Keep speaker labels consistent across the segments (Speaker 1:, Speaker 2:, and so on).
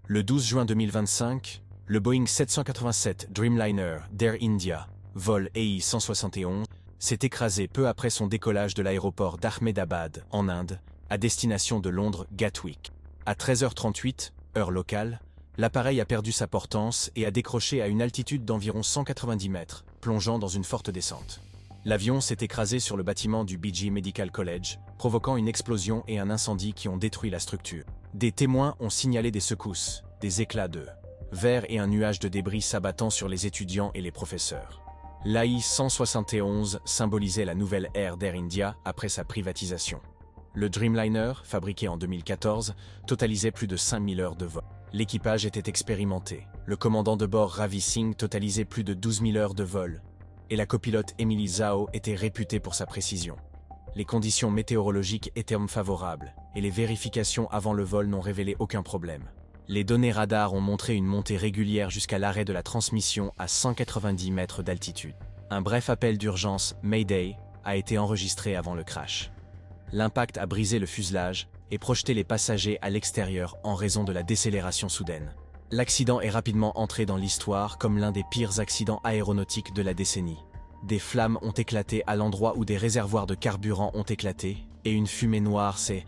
Speaker 1: Le 12 juin 2025, le Boeing 787 Dreamliner d'Air India, vol AI-171, s'est écrasé peu après son décollage de l'aéroport d'Ahmedabad, en Inde, à destination de Londres Gatwick. À 13h38, heure locale, l'appareil a perdu sa portance et a décroché à une altitude d'environ 190 mètres, plongeant dans une forte descente. L'avion s'est écrasé sur le bâtiment du BG Medical College, provoquant une explosion et un incendie qui ont détruit la structure. Des témoins ont signalé des secousses, des éclats de verre et un nuage de débris s'abattant sur les étudiants et les professeurs. L'AI-171 symbolisait la nouvelle ère d'Air India après sa privatisation. Le Dreamliner, fabriqué en 2014, totalisait plus de 5000 heures de vol. L'équipage était expérimenté. Le commandant de bord Ravi Singh totalisait plus de 12 000 heures de vol. Et la copilote Emily Zhao était réputée pour sa précision. Les conditions météorologiques étaient favorables, et les vérifications avant le vol n'ont révélé aucun problème. Les données radars ont montré une montée régulière jusqu'à l'arrêt de la transmission à 190 mètres d'altitude. Un bref appel d'urgence, Mayday, a été enregistré avant le crash. L'impact a brisé le fuselage et projeté les passagers à l'extérieur en raison de la décélération soudaine. L'accident est rapidement entré dans l'histoire comme l'un des pires accidents aéronautiques de la décennie. Des flammes ont éclaté à l'endroit où des réservoirs de carburant ont éclaté, et une fumée noire s'est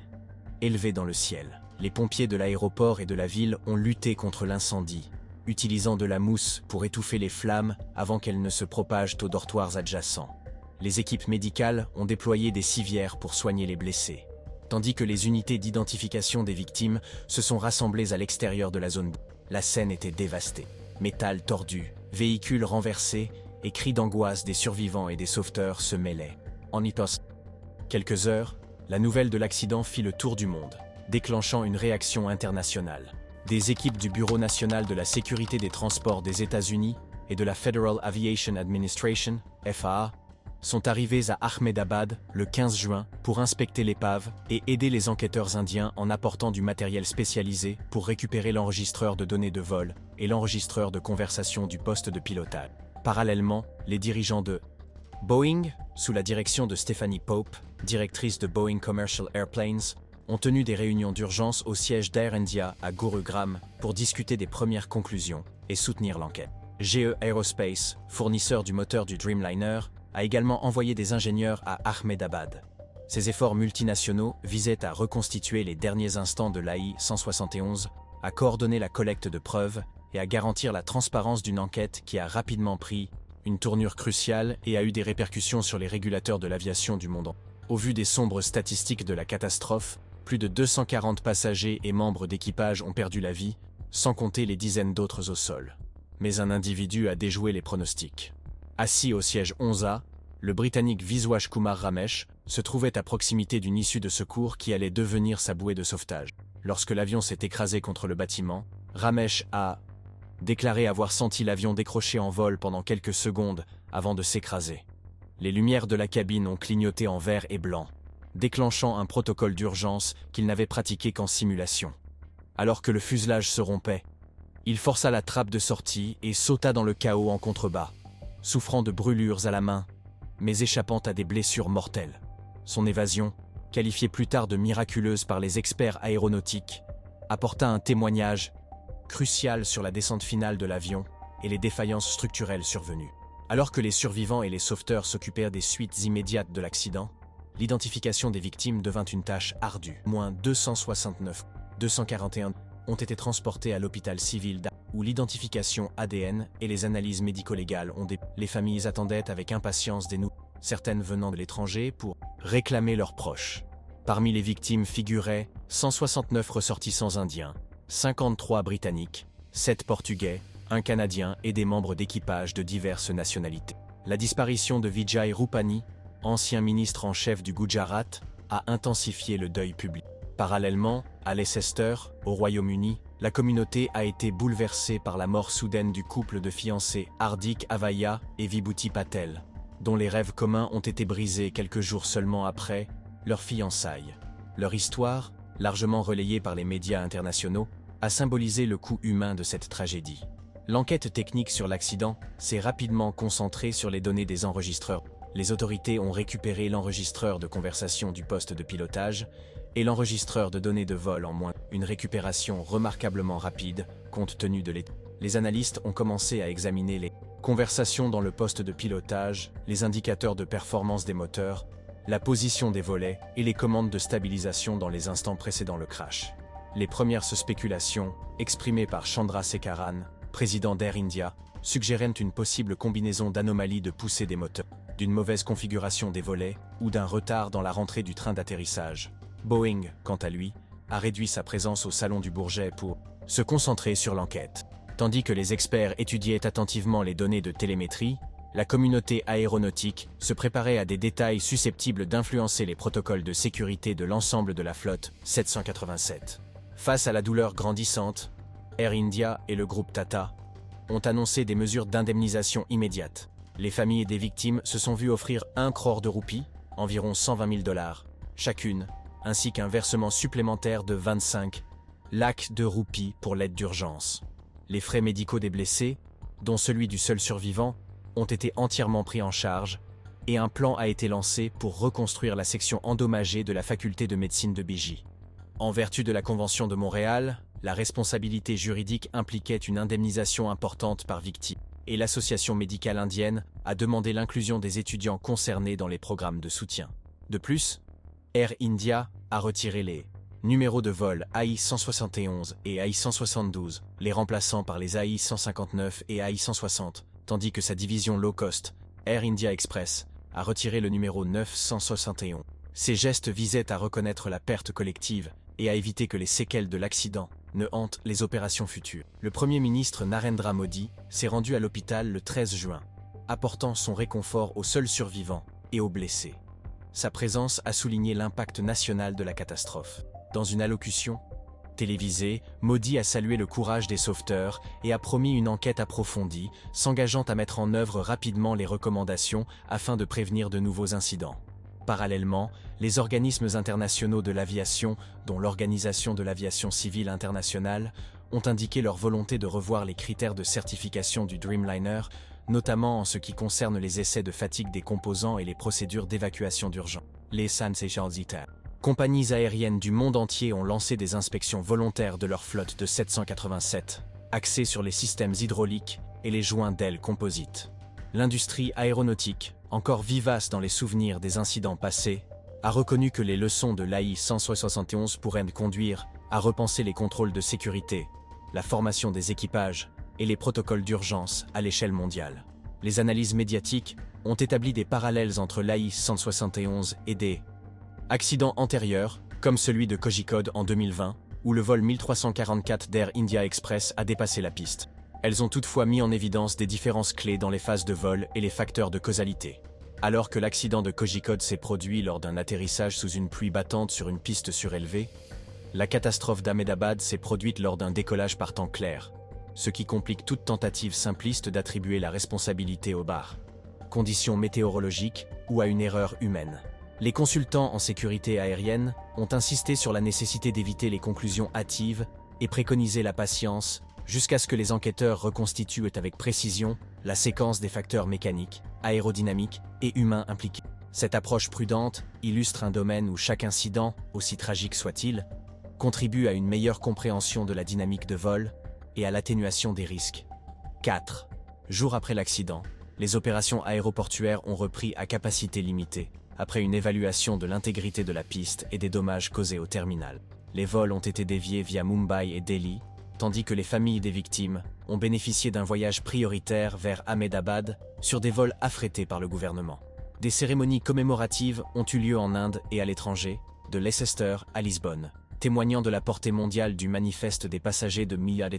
Speaker 1: élevée dans le ciel. Les pompiers de l'aéroport et de la ville ont lutté contre l'incendie, utilisant de la mousse pour étouffer les flammes avant qu'elles ne se propagent aux dortoirs adjacents. Les équipes médicales ont déployé des civières pour soigner les blessés, tandis que les unités d'identification des victimes se sont rassemblées à l'extérieur de la zone. La scène était dévastée. Métal tordu, véhicules renversés et cris d'angoisse des survivants et des sauveteurs se mêlaient. En quelques heures, la nouvelle de l'accident fit le tour du monde, déclenchant une réaction internationale. Des équipes du Bureau national de la sécurité des transports des États-Unis et de la Federal Aviation Administration, FAA, sont arrivés à Ahmedabad le 15 juin pour inspecter l'épave et aider les enquêteurs indiens en apportant du matériel spécialisé pour récupérer l'enregistreur de données de vol et l'enregistreur de conversation du poste de pilotage. Parallèlement, les dirigeants de Boeing, sous la direction de Stephanie Pope, directrice de Boeing Commercial Airplanes, ont tenu des réunions d'urgence au siège d'Air India à Gurugram pour discuter des premières conclusions et soutenir l'enquête. GE Aerospace, fournisseur du moteur du Dreamliner, a également envoyé des ingénieurs à Ahmedabad. Ces efforts multinationaux visaient à reconstituer les derniers instants de l'AI-171, à coordonner la collecte de preuves et à garantir la transparence d'une enquête qui a rapidement pris une tournure cruciale et a eu des répercussions sur les régulateurs de l'aviation du monde. Au vu des sombres statistiques de la catastrophe, plus de 240 passagers et membres d'équipage ont perdu la vie, sans compter les dizaines d'autres au sol. Mais un individu a déjoué les pronostics. Assis au siège 11A, le Britannique Viswash Kumar Ramesh se trouvait à proximité d'une issue de secours qui allait devenir sa bouée de sauvetage. Lorsque l'avion s'est écrasé contre le bâtiment, Ramesh a déclaré avoir senti l'avion décrocher en vol pendant quelques secondes avant de s'écraser. Les lumières de la cabine ont clignoté en vert et blanc, déclenchant un protocole d'urgence qu'il n'avait pratiqué qu'en simulation. Alors que le fuselage se rompait, il força la trappe de sortie et sauta dans le chaos en contrebas, souffrant de brûlures à la main, mais échappant à des blessures mortelles. Son évasion, qualifiée plus tard de miraculeuse par les experts aéronautiques, apporta un témoignage crucial sur la descente finale de l'avion et les défaillances structurelles survenues. Alors que les survivants et les sauveteurs s'occupèrent des suites immédiates de l'accident, l'identification des victimes devint une tâche ardue. Moins 241 ont été transportés à l'hôpital civil où l'identification ADN et les analyses médico-légales ont des... Les familles attendaient avec impatience des nouvelles, certaines venant de l'étranger pour réclamer leurs proches. Parmi les victimes figuraient 169 ressortissants indiens, 53 britanniques, 7 portugais, 1 canadien et des membres d'équipage de diverses nationalités. La disparition de Vijay Rupani, ancien ministre en chef du Gujarat, a intensifié le deuil public. Parallèlement, à Leicester, au Royaume-Uni, la communauté a été bouleversée par la mort soudaine du couple de fiancés Hardik Avaya et Vibhuti Patel, dont les rêves communs ont été brisés quelques jours seulement après leur fiançailles. Leur histoire, largement relayée par les médias internationaux, a symbolisé le coût humain de cette tragédie. L'enquête technique sur l'accident s'est rapidement concentrée sur les données des enregistreurs. Les autorités ont récupéré l'enregistreur de conversation du poste de pilotage et l'enregistreur de données de vol en moins. Une récupération remarquablement rapide, compte tenu de l'état. Les analystes ont commencé à examiner les conversations dans le poste de pilotage, les indicateurs de performance des moteurs, la position des volets et les commandes de stabilisation dans les instants précédant le crash. Les premières spéculations, exprimées par Chandra Sekaran, président d'Air India, suggéraient une possible combinaison d'anomalies de poussée des moteurs, d'une mauvaise configuration des volets ou d'un retard dans la rentrée du train d'atterrissage. Boeing, quant à lui, a réduit sa présence au Salon du Bourget pour se concentrer sur l'enquête. Tandis que les experts étudiaient attentivement les données de télémétrie, la communauté aéronautique se préparait à des détails susceptibles d'influencer les protocoles de sécurité de l'ensemble de la flotte 787. Face à la douleur grandissante, Air India et le groupe Tata ont annoncé des mesures d'indemnisation immédiates. Les familles des victimes se sont vues offrir 1 crore de roupies, environ 120 000 $, chacune, ainsi qu'un versement supplémentaire de 25 lakhs de roupies pour l'aide d'urgence. Les frais médicaux des blessés, dont celui du seul survivant, ont été entièrement pris en charge et un plan a été lancé pour reconstruire la section endommagée de la faculté de médecine de Béji. En vertu de la Convention de Montréal, la responsabilité juridique impliquait une indemnisation importante par victime et l'Association médicale indienne a demandé l'inclusion des étudiants concernés dans les programmes de soutien. De plus, Air India a retiré les numéros de vol AI-171 et AI-172, les remplaçant par les AI-159 et AI-160, tandis que sa division low-cost, Air India Express, a retiré le numéro 971. Ces gestes visaient à reconnaître la perte collective et à éviter que les séquelles de l'accident ne hantent les opérations futures. Le Premier ministre Narendra Modi s'est rendu à l'hôpital le 13 juin, apportant son réconfort aux seuls survivants et aux blessés. Sa présence a souligné l'impact national de la catastrophe. Dans une allocution télévisée, Modi a salué le courage des sauveteurs et a promis une enquête approfondie, s'engageant à mettre en œuvre rapidement les recommandations afin de prévenir de nouveaux incidents. Parallèlement, les organismes internationaux de l'aviation, dont l'Organisation de l'aviation civile internationale, ont indiqué leur volonté de revoir les critères de certification du Dreamliner, notamment en ce qui concerne les essais de fatigue des composants et les procédures d'évacuation d'urgence. Les compagnies aériennes du monde entier ont lancé des inspections volontaires de leur flotte de 787, axées sur les systèmes hydrauliques et les joints d'ailes composites. L'industrie aéronautique, encore vivace dans les souvenirs des incidents passés, a reconnu que les leçons de l'AI-171 pourraient conduire à repenser les contrôles de sécurité, la formation des équipages et les protocoles d'urgence à l'échelle mondiale. Les analyses médiatiques ont établi des parallèles entre l'AI-171 et des accidents antérieurs, comme celui de Kozhikode en 2020, où le vol 1344 d'Air India Express a dépassé la piste. Elles ont toutefois mis en évidence des différences clés dans les phases de vol et les facteurs de causalité. Alors que l'accident de Kozhikode s'est produit lors d'un atterrissage sous une pluie battante sur une piste surélevée, la catastrophe d'Ahmedabad s'est produite lors d'un décollage par temps clair, ce qui complique toute tentative simpliste d'attribuer la responsabilité aux conditions météorologiques ou à une erreur humaine. Les consultants en sécurité aérienne ont insisté sur la nécessité d'éviter les conclusions hâtives et préconisé la patience jusqu'à ce que les enquêteurs reconstituent avec précision la séquence des facteurs mécaniques, aérodynamiques et humains impliqués. Cette approche prudente illustre un domaine où chaque incident, aussi tragique soit-il, contribue à une meilleure compréhension de la dynamique de vol et à l'atténuation des risques. 4 jours après l'accident, les opérations aéroportuaires ont repris à capacité limitée, après une évaluation de l'intégrité de la piste et des dommages causés au terminal. Les vols ont été déviés via Mumbai et Delhi, tandis que les familles des victimes ont bénéficié d'un voyage prioritaire vers Ahmedabad sur des vols affrétés par le gouvernement. Des cérémonies commémoratives ont eu lieu en Inde et à l'étranger, de Leicester à Lisbonne, témoignant de la portée mondiale du manifeste des passagers de Mia de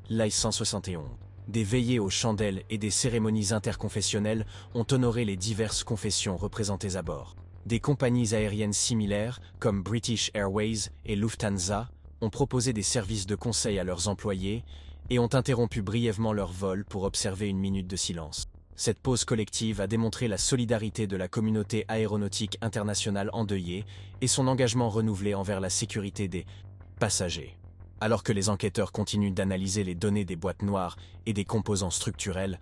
Speaker 1: l'AI-171. Des veillées aux chandelles et des cérémonies interconfessionnelles ont honoré les diverses confessions représentées à bord. Des compagnies aériennes similaires, comme British Airways et Lufthansa, ont proposé des services de conseil à leurs employés et ont interrompu brièvement leur vol pour observer une minute de silence. Cette pause collective a démontré la solidarité de la communauté aéronautique internationale endeuillée et son engagement renouvelé envers la sécurité des passagers. Alors que les enquêteurs continuent d'analyser les données des boîtes noires et des composants structurels,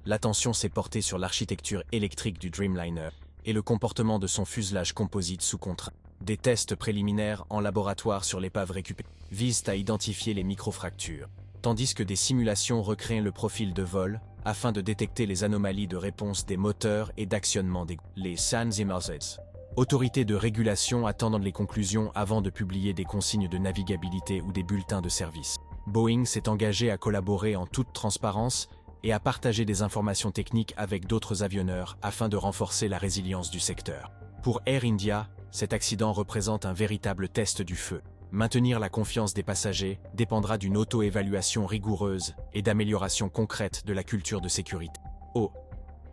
Speaker 1: l'attention s'est portée sur l'architecture électrique du Dreamliner et le comportement de son fuselage composite sous contrainte. Des tests préliminaires en laboratoire sur l'épave récupérée visent à identifier les microfractures, tandis que des simulations recréent le profil de vol afin de détecter les anomalies de réponse des moteurs et d'actionnement des les SANS. Autorités de régulation attendant les conclusions avant de publier des consignes de navigabilité ou des bulletins de service. Boeing s'est engagé à collaborer en toute transparence et à partager des informations techniques avec d'autres avionneurs afin de renforcer la résilience du secteur. Pour Air India, cet accident représente un véritable test du feu. Maintenir la confiance des passagers dépendra d'une auto-évaluation rigoureuse et d'amélioration concrète de la culture de sécurité. Au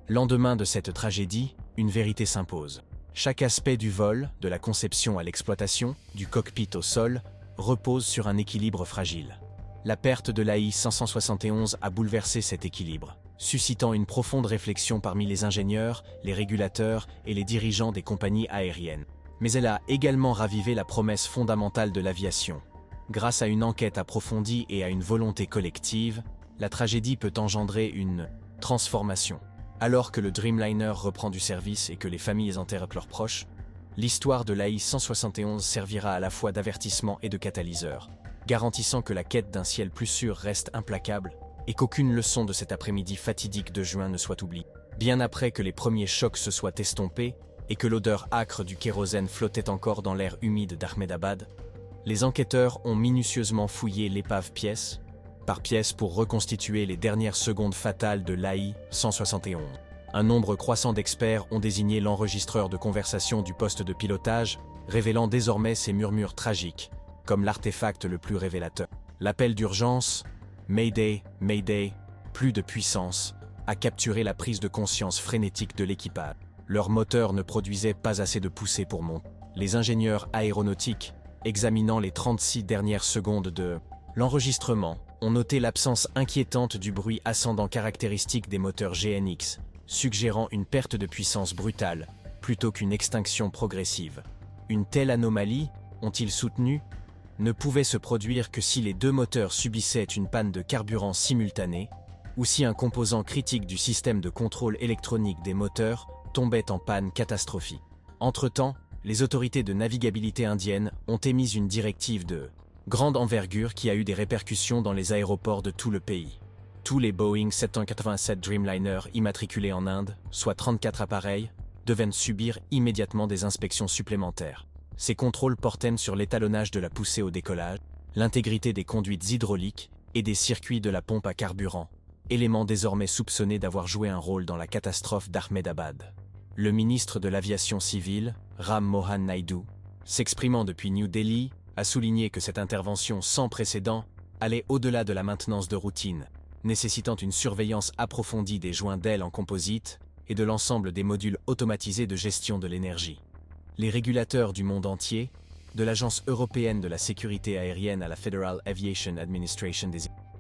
Speaker 1: lendemain de cette tragédie, une vérité s'impose. Chaque aspect du vol, de la conception à l'exploitation, du cockpit au sol, repose sur un équilibre fragile. La perte de l'AI 571 a bouleversé cet équilibre, suscitant une profonde réflexion parmi les ingénieurs, les régulateurs et les dirigeants des compagnies aériennes. Mais elle a également ravivé la promesse fondamentale de l'aviation. Grâce à une enquête approfondie et à une volonté collective, la tragédie peut engendrer une transformation. Alors que le Dreamliner reprend du service et que les familles enterrent leurs proches, l'histoire de l'AI 171 servira à la fois d'avertissement et de catalyseur, garantissant que la quête d'un ciel plus sûr reste implacable et qu'aucune leçon de cet après-midi fatidique de juin ne soit oubliée. Bien après que les premiers chocs se soient estompés et que l'odeur âcre du kérosène flottait encore dans l'air humide d'Ahmedabad, les enquêteurs ont minutieusement fouillé l'épave pièce par pièce pour reconstituer les dernières secondes fatales de l'AI 171. Un nombre croissant d'experts ont désigné l'enregistreur de conversation du poste de pilotage, révélant désormais ces murmures tragiques, comme l'artefact le plus révélateur. L'appel d'urgence, Mayday, Mayday, plus de puissance, a capturé la prise de conscience frénétique de l'équipage. Leur moteur ne produisait pas assez de poussée pour monter. Les ingénieurs aéronautiques, examinant les 36 dernières secondes de l'enregistrement, ont noté l'absence inquiétante du bruit ascendant caractéristique des moteurs GNX, suggérant une perte de puissance brutale, plutôt qu'une extinction progressive. Une telle anomalie, ont-ils soutenu, ne pouvait se produire que si les deux moteurs subissaient une panne de carburant simultanée, ou si un composant critique du système de contrôle électronique des moteurs tombait en panne catastrophique. Entre-temps, les autorités de navigabilité indiennes ont émis une directive de grande envergure qui a eu des répercussions dans les aéroports de tout le pays. Tous les Boeing 787 Dreamliner immatriculés en Inde, soit 34 appareils, devaient subir immédiatement des inspections supplémentaires. Ces contrôles portaient sur l'étalonnage de la poussée au décollage, l'intégrité des conduites hydrauliques et des circuits de la pompe à carburant, éléments désormais soupçonnés d'avoir joué un rôle dans la catastrophe d'Ahmedabad. Le ministre de l'Aviation civile, Ram Mohan Naidu, s'exprimant depuis New Delhi, a souligné que cette intervention sans précédent allait au-delà de la maintenance de routine, nécessitant une surveillance approfondie des joints d'ailes en composite et de l'ensemble des modules automatisés de gestion de l'énergie. Les régulateurs du monde entier, de l'Agence européenne de la sécurité aérienne à la Federal Aviation Administration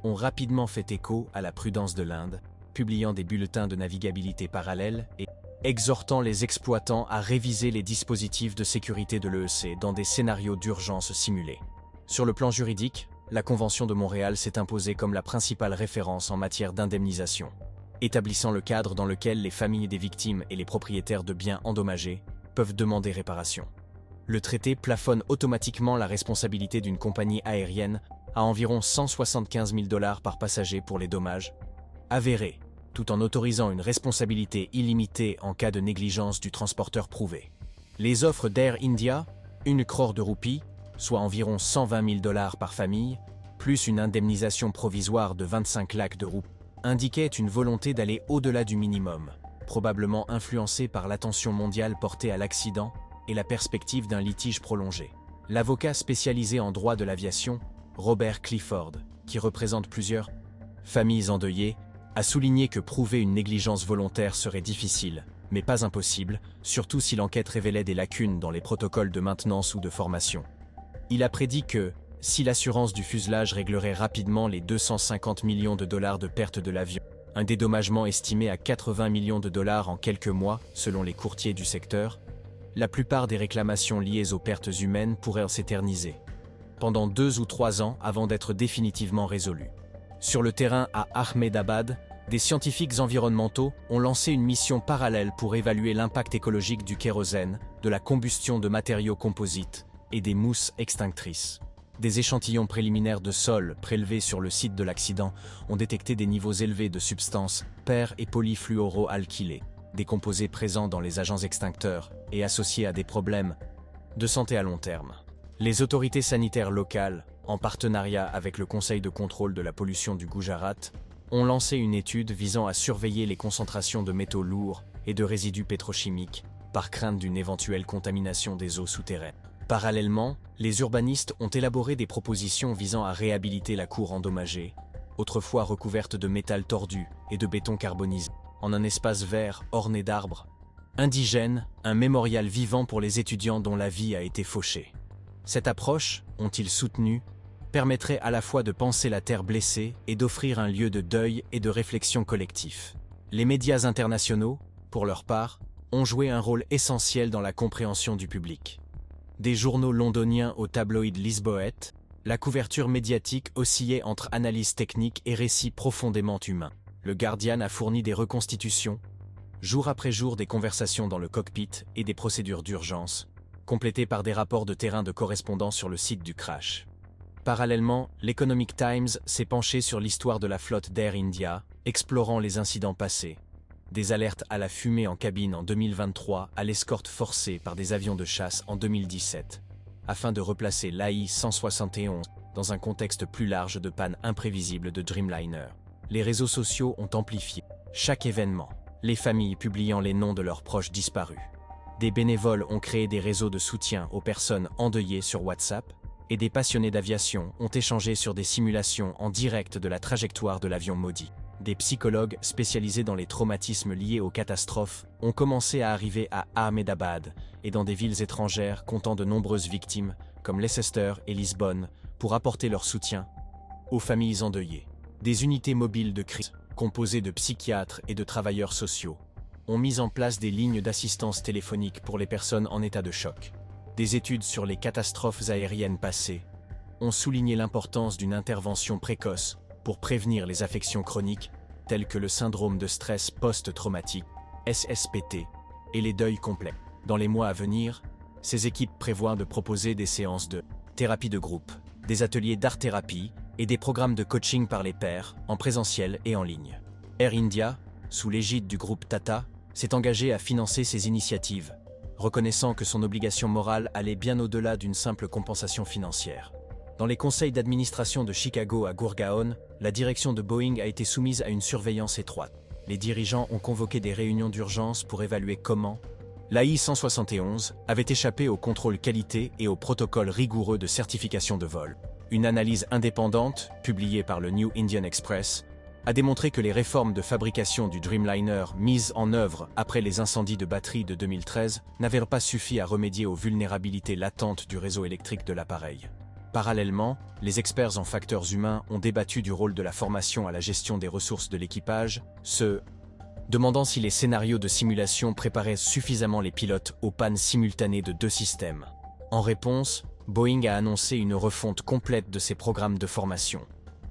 Speaker 1: ont rapidement fait écho à la prudence de l'Inde, publiant des bulletins de navigabilité parallèles et exhortant les exploitants à réviser les dispositifs de sécurité de l'EEC dans des scénarios d'urgence simulés. Sur le plan juridique, la Convention de Montréal s'est imposée comme la principale référence en matière d'indemnisation, établissant le cadre dans lequel les familles des victimes et les propriétaires de biens endommagés peuvent demander réparation. Le traité plafonne automatiquement la responsabilité d'une compagnie aérienne à environ 175 000 $ par passager pour les dommages avérés, tout en autorisant une responsabilité illimitée en cas de négligence du transporteur prouvé. Les offres d'Air India, 1 crore de roupies, soit environ 120 000 $ par famille, plus une indemnisation provisoire de 25 lakhs de roupies, indiquaient une volonté d'aller au-delà du minimum, probablement influencée par l'attention mondiale portée à l'accident et la perspective d'un litige prolongé. L'avocat spécialisé en droit de l'aviation, Robert Clifford, qui représente plusieurs familles endeuillées, a souligné que prouver une négligence volontaire serait difficile, mais pas impossible, surtout si l'enquête révélait des lacunes dans les protocoles de maintenance ou de formation. Il a prédit que, si l'assurance du fuselage réglerait rapidement les 250 millions de dollars de perte de l'avion, un dédommagement estimé à 80 millions de dollars en quelques mois, selon les courtiers du secteur, la plupart des réclamations liées aux pertes humaines pourraient s'éterniser, pendant 2 ou 3 ans avant d'être définitivement résolues. Sur le terrain à Ahmedabad, Des scientifiques environnementaux ont lancé une mission parallèle pour évaluer l'impact écologique du kérosène, de la combustion de matériaux composites et des mousses extinctrices. Des échantillons préliminaires de sol prélevés sur le site de l'accident ont détecté des niveaux élevés de substances per- et polyfluoroalkylées, des composés présents dans les agents extincteurs et associés à des problèmes de santé à long terme. Les autorités sanitaires locales, en partenariat avec le Conseil de contrôle de la pollution du Gujarat, ont lancé une étude visant à surveiller les concentrations de métaux lourds et de résidus pétrochimiques par crainte d'une éventuelle contamination des eaux souterraines. Parallèlement, les urbanistes ont élaboré des propositions visant à réhabiliter la cour endommagée, autrefois recouverte de métal tordu et de béton carbonisé, en un espace vert orné d'arbres. Indigène, un mémorial vivant pour les étudiants dont la vie a été fauchée. Cette approche, ont-ils soutenu, permettrait à la fois de penser la terre blessée et d'offrir un lieu de deuil et de réflexion collectif. Les médias internationaux, pour leur part, ont joué un rôle essentiel dans la compréhension du public. Des journaux londoniens au tabloïd lisboète, la couverture médiatique oscillait entre analyse technique et récits profondément humains. Le Guardian a fourni des reconstitutions, jour après jour des conversations dans le cockpit et des procédures d'urgence, complétées par des rapports de terrain de correspondants sur le site du crash. Parallèlement, l'Economic Times s'est penché sur l'histoire de la flotte d'Air India, explorant les incidents passés. Des alertes à la fumée en cabine en 2023 à l'escorte forcée par des avions de chasse en 2017, afin de replacer l'AI-171 dans un contexte plus large de panne imprévisible de Dreamliner. Les réseaux sociaux ont amplifié chaque événement, les familles publiant les noms de leurs proches disparus. Des bénévoles ont créé des réseaux de soutien aux personnes endeuillées sur WhatsApp, et des passionnés d'aviation ont échangé sur des simulations en direct de la trajectoire de l'avion maudit. Des psychologues spécialisés dans les traumatismes liés aux catastrophes ont commencé à arriver à Ahmedabad et dans des villes étrangères comptant de nombreuses victimes, comme Leicester et Lisbonne, pour apporter leur soutien aux familles endeuillées. Des unités mobiles de crise, composées de psychiatres et de travailleurs sociaux, ont mis en place des lignes d'assistance téléphonique pour les personnes en état de choc. Des études sur les catastrophes aériennes passées ont souligné l'importance d'une intervention précoce pour prévenir les affections chroniques telles que le syndrome de stress post-traumatique, SSPT, et les deuils complets. Dans les mois à venir, ces équipes prévoient de proposer des séances de thérapie de groupe, des ateliers d'art-thérapie et des programmes de coaching par les pairs, en présentiel et en ligne. Air India, sous l'égide du groupe Tata, s'est engagé à financer ces initiatives, reconnaissant que son obligation morale allait bien au-delà d'une simple compensation financière. Dans les conseils d'administration de Chicago à Gurgaon, la direction de Boeing a été soumise à une surveillance étroite. Les dirigeants ont convoqué des réunions d'urgence pour évaluer comment l'AI-171 avait échappé au contrôle qualité et au protocole rigoureux de certification de vol. Une analyse indépendante, publiée par le New Indian Express, a démontré que les réformes de fabrication du Dreamliner mises en œuvre après les incendies de batterie de 2013 n'avaient pas suffi à remédier aux vulnérabilités latentes du réseau électrique de l'appareil. Parallèlement, les experts en facteurs humains ont débattu du rôle de la formation à la gestion des ressources de l'équipage, se demandant si les scénarios de simulation préparaient suffisamment les pilotes aux pannes simultanées de deux systèmes. En réponse, Boeing a annoncé une refonte complète de ses programmes de formation,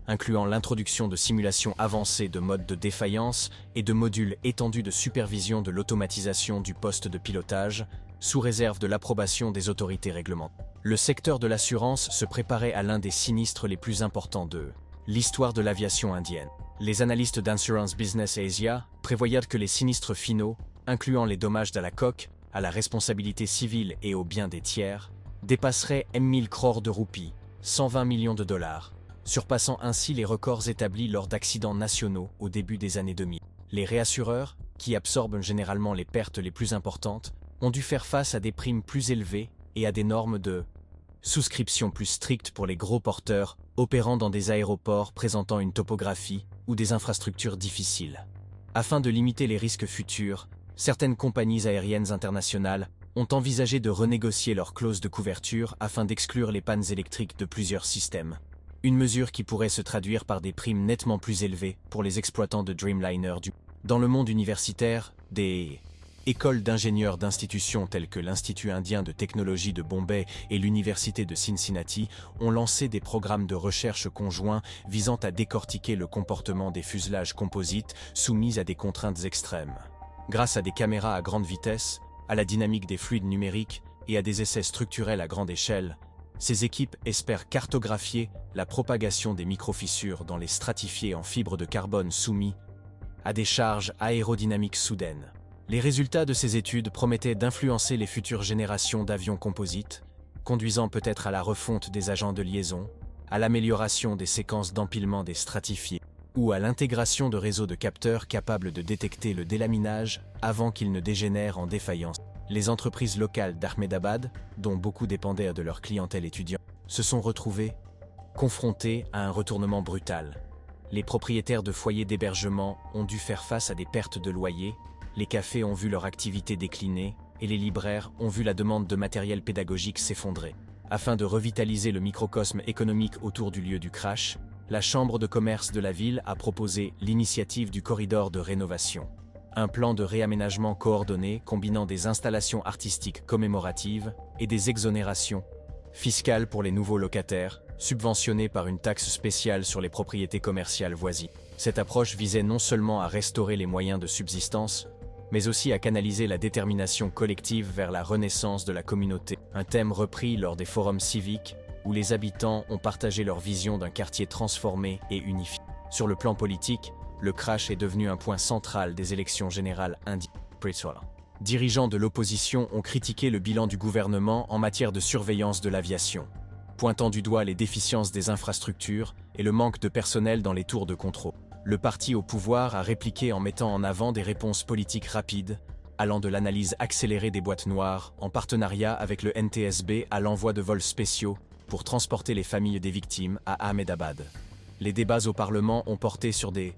Speaker 1: incluant l'introduction de simulations avancées de modes de défaillance et de modules étendus de supervision de l'automatisation du poste de pilotage, sous réserve de l'approbation des autorités réglementaires. Le secteur de l'assurance se préparait à l'un des sinistres les plus importants de l'histoire de l'aviation indienne. Les analystes d'Insurance Business Asia prévoyaient que les sinistres finaux, incluant les dommages à la coque, à la responsabilité civile et aux biens des tiers, dépasseraient 1000 crores de roupies, 120 millions de dollars, surpassant ainsi les records établis lors d'accidents nationaux au début des années 2000. Les réassureurs, qui absorbent généralement les pertes les plus importantes, ont dû faire face à des primes plus élevées et à des normes de souscription plus strictes pour les gros porteurs opérant dans des aéroports présentant une topographie ou des infrastructures difficiles. Afin de limiter les risques futurs, certaines compagnies aériennes internationales ont envisagé de renégocier leurs clauses de couverture afin d'exclure les pannes électriques de plusieurs systèmes. Une mesure qui pourrait se traduire par des primes nettement plus élevées pour les exploitants de Dreamliner. Dans le monde universitaire, des Écoles d'ingénieurs d'institutions telles que l'Institut indien de technologie de Bombay et l'Université de Cincinnati ont lancé des programmes de recherche conjoints visant à décortiquer le comportement des fuselages composites soumis à des contraintes extrêmes. Grâce à des caméras à grande vitesse, à la dynamique des fluides numériques et à des essais structurels à grande échelle, ces équipes espèrent cartographier la propagation des microfissures dans les stratifiés en fibres de carbone soumis à des charges aérodynamiques soudaines. Les résultats de ces études promettaient d'influencer les futures générations d'avions composites, conduisant peut-être à la refonte des agents de liaison, à l'amélioration des séquences d'empilement des stratifiés, ou à l'intégration de réseaux de capteurs capables de détecter le délaminage avant qu'il ne dégénère en défaillance. Les entreprises locales d'Ahmedabad, dont beaucoup dépendaient de leur clientèle étudiante, se sont retrouvées confrontées à un retournement brutal. Les propriétaires de foyers d'hébergement ont dû faire face à des pertes de loyer, les cafés ont vu leur activité décliner et les libraires ont vu la demande de matériel pédagogique s'effondrer. Afin de revitaliser le microcosme économique autour du lieu du crash, la Chambre de commerce de la ville a proposé l'initiative du corridor de rénovation. Un plan de réaménagement coordonné combinant des installations artistiques commémoratives et des exonérations fiscales pour les nouveaux locataires, subventionnés par une taxe spéciale sur les propriétés commerciales voisines. Cette approche visait non seulement à restaurer les moyens de subsistance, mais aussi à canaliser la détermination collective vers la renaissance de la communauté, un thème repris lors des forums civiques où les habitants ont partagé leur vision d'un quartier transformé et unifié. Sur le plan politique, le crash est devenu un point central des élections générales indiennes. Dirigeants de l'opposition ont critiqué le bilan du gouvernement en matière de surveillance de l'aviation, pointant du doigt les déficiences des infrastructures et le manque de personnel dans les tours de contrôle. Le parti au pouvoir a répliqué en mettant en avant des réponses politiques rapides, allant de l'analyse accélérée des boîtes noires, en partenariat avec le NTSB à l'envoi de vols spéciaux pour transporter les familles des victimes à Ahmedabad. Les débats au Parlement ont porté sur des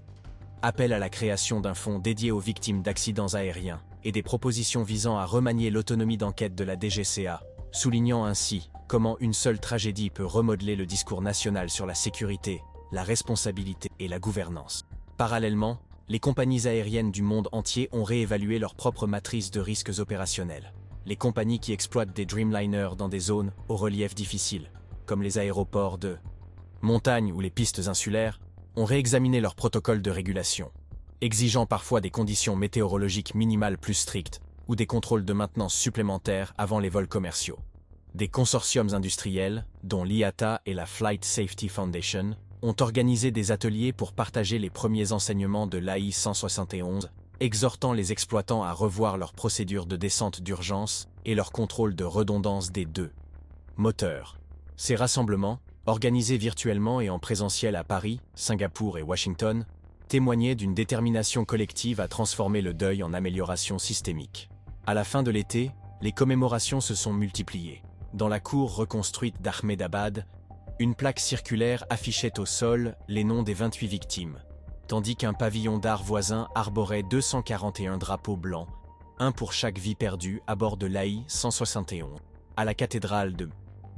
Speaker 1: appels à la création d'un fonds dédié aux victimes d'accidents aériens et des propositions visant à remanier l'autonomie d'enquête de la DGCA, soulignant ainsi comment une seule tragédie peut remodeler le discours national sur la sécurité, la responsabilité et la gouvernance. Parallèlement, les compagnies aériennes du monde entier ont réévalué leur propre matrice de risques opérationnels. Les compagnies qui exploitent des Dreamliners dans des zones au relief difficile, comme les aéroports de montagne ou les pistes insulaires, ont réexaminé leurs protocoles de régulation, exigeant parfois des conditions météorologiques minimales plus strictes ou des contrôles de maintenance supplémentaires avant les vols commerciaux. Des consortiums industriels, dont l'IATA et la Flight Safety Foundation, ont organisé des ateliers pour partager les premiers enseignements de l'AI 171, exhortant les exploitants à revoir leurs procédures de descente d'urgence et leur contrôle de redondance des deux moteurs. Ces rassemblements, organisés virtuellement et en présentiel à Paris, Singapour et Washington, témoignaient d'une détermination collective à transformer le deuil en amélioration systémique. À la fin de l'été, les commémorations se sont multipliées. Dans la cour reconstruite d'Ahmedabad, une plaque circulaire affichait au sol les noms des 28 victimes, tandis qu'un pavillon d'art voisin arborait 241 drapeaux blancs, un pour chaque vie perdue à bord de l'AI 171. À la cathédrale de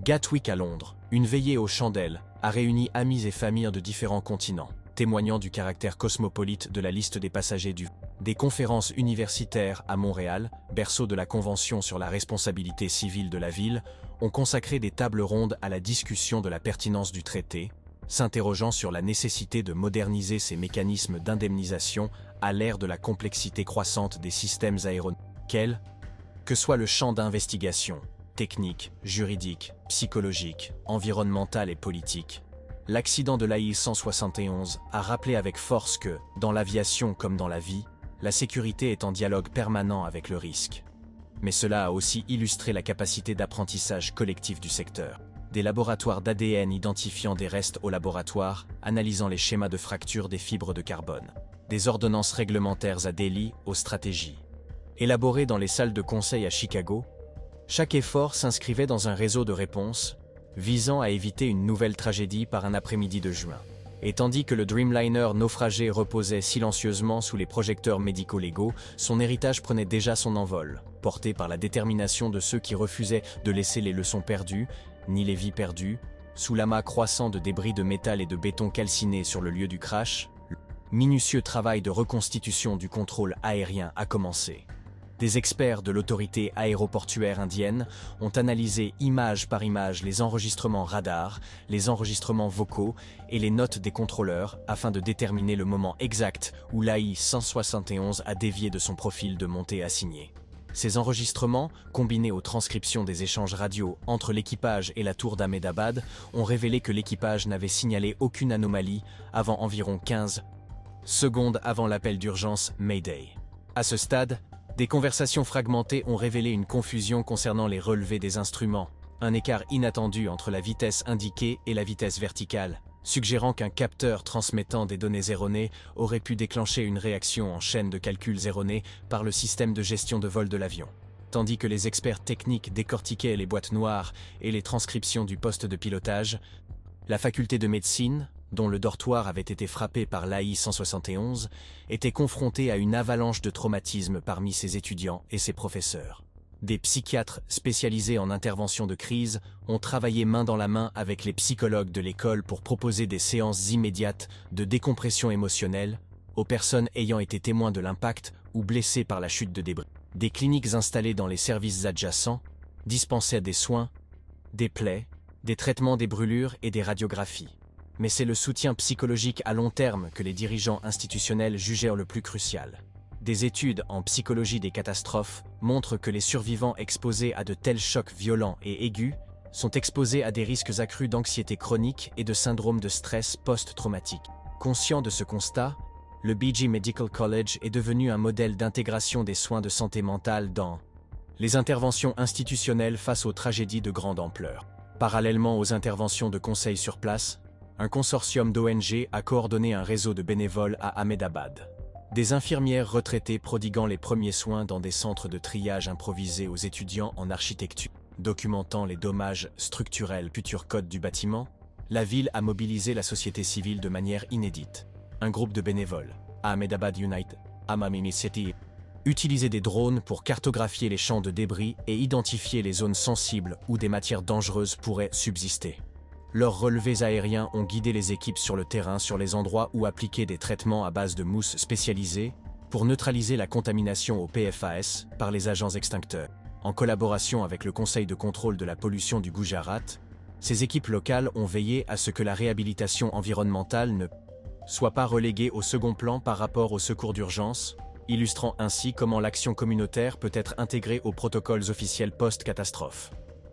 Speaker 1: Gatwick à Londres, une veillée aux chandelles a réuni amis et familles de différents continents, témoignant du caractère cosmopolite de la liste des passagers du vol. Des conférences universitaires à Montréal, berceau de la Convention sur la responsabilité civile de la ville, ont consacré des tables rondes à la discussion de la pertinence du traité, s'interrogeant sur la nécessité de moderniser ces mécanismes d'indemnisation à l'ère de la complexité croissante des systèmes aéronautiques. Quel que soit le champ d'investigation, technique, juridique, psychologique, environnemental et politique, l'accident de l'AI 171 a rappelé avec force que, dans l'aviation comme dans la vie, la sécurité est en dialogue permanent avec le risque. Mais cela a aussi illustré la capacité d'apprentissage collectif du secteur. Des laboratoires d'ADN identifiant des restes au laboratoire, analysant les schémas de fracture des fibres de carbone. Des ordonnances réglementaires à Delhi aux stratégies. Élaborées dans les salles de conseil à Chicago, chaque effort s'inscrivait dans un réseau de réponses visant à éviter une nouvelle tragédie par un après-midi de juin. Et tandis que le Dreamliner naufragé reposait silencieusement sous les projecteurs médico-légaux, son héritage prenait déjà son envol, porté par la détermination de ceux qui refusaient de laisser les leçons perdues, ni les vies perdues, sous l'amas croissant de débris de métal et de béton calciné sur le lieu du crash. Le minutieux travail de reconstitution du contrôle aérien a commencé. Des experts de l'autorité aéroportuaire indienne ont analysé image par image les enregistrements radar, les enregistrements vocaux et les notes des contrôleurs afin de déterminer le moment exact où l'AI-171 a dévié de son profil de montée assigné. Ces enregistrements, combinés aux transcriptions des échanges radio entre l'équipage et la tour d'Ahmedabad, ont révélé que l'équipage n'avait signalé aucune anomalie avant environ 15 secondes avant l'appel d'urgence Mayday. À ce stade, des conversations fragmentées ont révélé une confusion concernant les relevés des instruments, un écart inattendu entre la vitesse indiquée et la vitesse verticale, suggérant qu'un capteur transmettant des données erronées aurait pu déclencher une réaction en chaîne de calculs erronés par le système de gestion de vol de l'avion. Tandis que les experts techniques décortiquaient les boîtes noires et les transcriptions du poste de pilotage, la faculté de médecine, dont le dortoir avait été frappé par l'AI-171, était confrontée à une avalanche de traumatismes parmi ses étudiants et ses professeurs. Des psychiatres spécialisés en intervention de crise ont travaillé main dans la main avec les psychologues de l'école pour proposer des séances immédiates de décompression émotionnelle aux personnes ayant été témoins de l'impact ou blessées par la chute de débris. Des cliniques installées dans les services adjacents dispensaient des soins, des plaies, des traitements des brûlures et des radiographies. Mais c'est le soutien psychologique à long terme que les dirigeants institutionnels jugèrent le plus crucial. Des études en psychologie des catastrophes montrent que les survivants exposés à de tels chocs violents et aigus sont exposés à des risques accrus d'anxiété chronique et de syndrome de stress post-traumatique. Conscient de ce constat, le BG Medical College est devenu un modèle d'intégration des soins de santé mentale dans les interventions institutionnelles face aux tragédies de grande ampleur. Parallèlement aux interventions de conseil sur place, un consortium d'ONG a coordonné un réseau de bénévoles à Ahmedabad. Des infirmières retraitées prodiguant les premiers soins dans des centres de triage improvisés aux étudiants en architecture. Documentant les dommages structurels futurs codes du bâtiment, la ville a mobilisé la société civile de manière inédite. Un groupe de bénévoles, Ahmedabad United, Amamimi City, utilisait des drones pour cartographier les champs de débris et identifier les zones sensibles où des matières dangereuses pourraient subsister. Leurs relevés aériens ont guidé les équipes sur le terrain sur les endroits où appliquer des traitements à base de mousse spécialisée pour neutraliser la contamination au PFAS par les agents extincteurs. En collaboration avec le Conseil de contrôle de la pollution du Gujarat, ces équipes locales ont veillé à ce que la réhabilitation environnementale ne soit pas reléguée au second plan par rapport aux secours d'urgence, illustrant ainsi comment l'action communautaire peut être intégrée aux protocoles officiels post-catastrophe.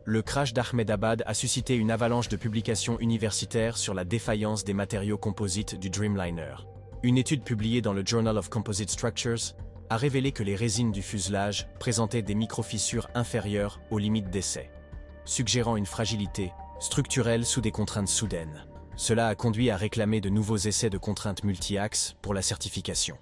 Speaker 1: Le crash d'Ahmedabad a suscité une avalanche de publications universitaires sur la défaillance des matériaux composites du Dreamliner. Une étude publiée dans le Journal of Composite Structures a révélé que les résines du fuselage présentaient des microfissures inférieures aux limites d'essai, suggérant une fragilité structurelle sous des contraintes soudaines. Cela a conduit à réclamer de nouveaux essais de contraintes multi-axes pour la certification.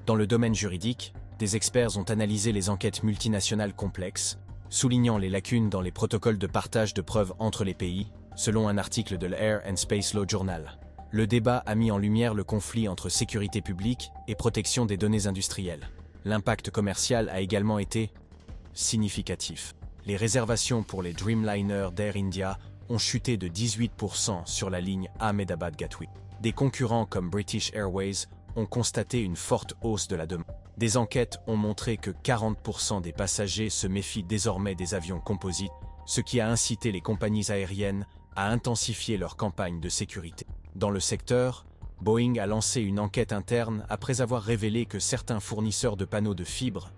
Speaker 1: Dans le domaine juridique, des experts ont analysé les enquêtes multinationales complexes, soulignant les lacunes dans les protocoles de partage de preuves entre les pays, selon un article de l'Air and Space Law Journal. Le débat a mis en lumière le conflit entre sécurité publique et protection des données industrielles. L'impact commercial a également été significatif. Les réservations pour les Dreamliner d'Air India ont chuté de 18% sur la ligne Ahmedabad Gatwick. Des concurrents comme British Airways ont constaté une forte hausse de la demande. Des enquêtes ont montré que 40% des passagers se méfient désormais des avions composites, ce qui a incité les compagnies aériennes à intensifier leur campagne de sécurité. Dans le secteur, Boeing a lancé une enquête interne après avoir révélé que certains fournisseurs de panneaux de fibres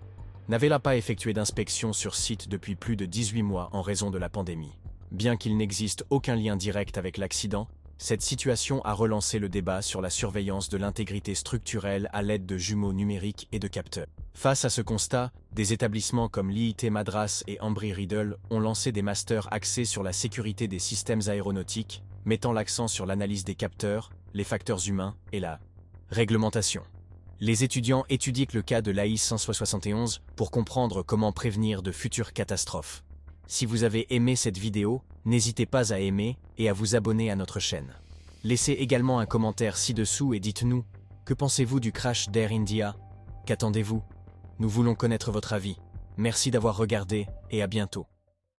Speaker 1: n'avaient pas effectué d'inspection sur site depuis plus de 18 mois en raison de la pandémie. Bien qu'il n'existe aucun lien direct avec l'accident, cette situation a relancé le débat sur la surveillance de l'intégrité structurelle à l'aide de jumeaux numériques et de capteurs. Face à ce constat, des établissements comme l'IIT Madras et Embry-Riddle ont lancé des masters axés sur la sécurité des systèmes aéronautiques, mettant l'accent sur l'analyse des capteurs, les facteurs humains et la réglementation. Les étudiants étudient le cas de l'AI-171 pour comprendre comment prévenir de futures catastrophes. Si vous avez aimé cette vidéo, n'hésitez pas à aimer et à vous abonner à notre chaîne. Laissez également un commentaire ci-dessous et dites-nous, que pensez-vous du crash d'Air India? Qu'attendez-vous? Nous voulons connaître votre avis. Merci d'avoir regardé et à bientôt.